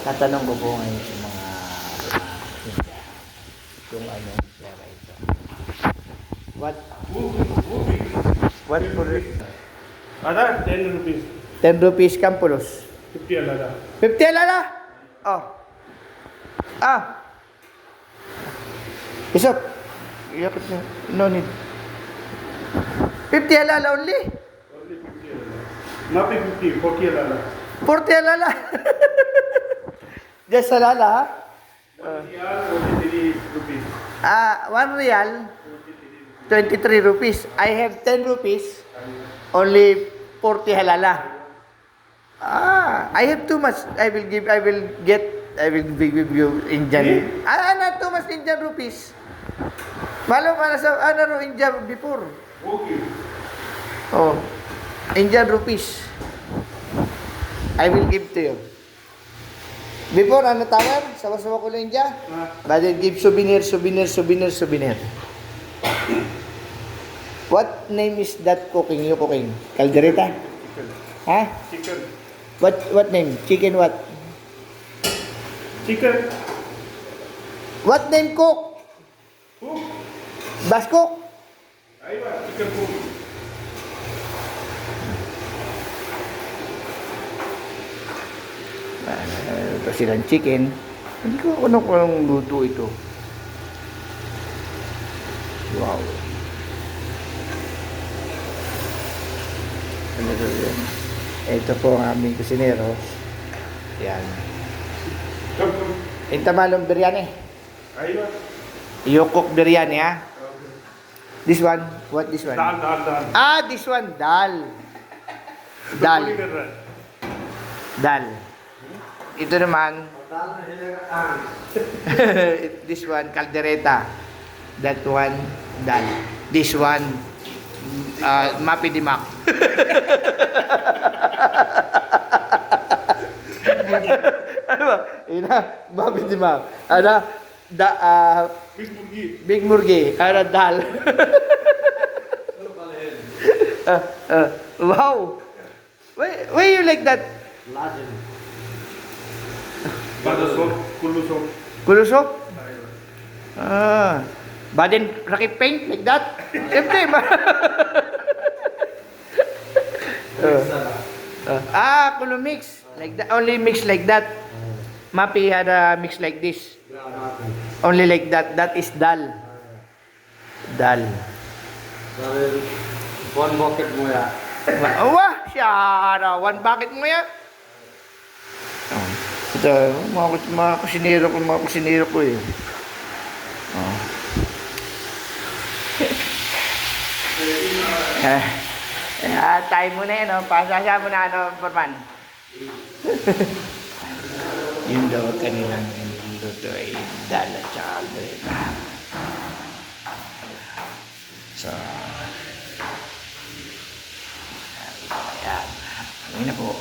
Tatanong ko po ngayon sa mga India kung anong pera ito. What for Ada 10 rupees. 10 rupees Campulos? 50 alada. 50 alala? Oh. Ah. Isop. Iyakit niya. No need. 50 alala only? Only 50 alada. Not 50, 40 alada. 40 alala. Just alala, ha? 1 real, 43 rupees. 1 real, 23 rupees. I have 10 rupees, only 40 halala. I have too much. I will give you Indian. Not too much Indian rupees. Malo para sa India before. Okay. Oh, Indian rupees. I will give to you. Before, tower? Sama-sama ko lang India. But I give souvenir. What name is that cooking? You cooking? Caldereta? Chicken. Huh? Chicken. What name? Chicken what? Chicken. What name cook? Cook. Bas cook? Aywa, chicken cook. Ito silang chicken. Hindi ko anong luto ito. Wow. Ano ito yun? Ito po ang aming kusinero. Yan. Come. Ito malong biryani. Aywa. You cook biryani, ha? This one? What this one? Dal. This one. Dal. Dal. Dal. Ito naman. This one, caldereta. That one, dal. This one, mapidimak. Ano ba? Ina, mapidimak. Ano? Big murgi. Big murgi. Ano, dal. Wow. Why you like that? Bada soup, kullu soup. Kulusok? Badin rakit paint like that? Siyempre, kulu mix. Like that. Only mix like that. Mapi had a mix like this. Only like that. That is dal. Dal. One bucket mo ya. Wah, siya. One bucket mo yan. Ito, mga kusinero ko eh. Tayo muna yun, pasasya mo na, Forman. Yun daw kanilang luto ay dala tsaka albereta. So, ayan. Ayan na po.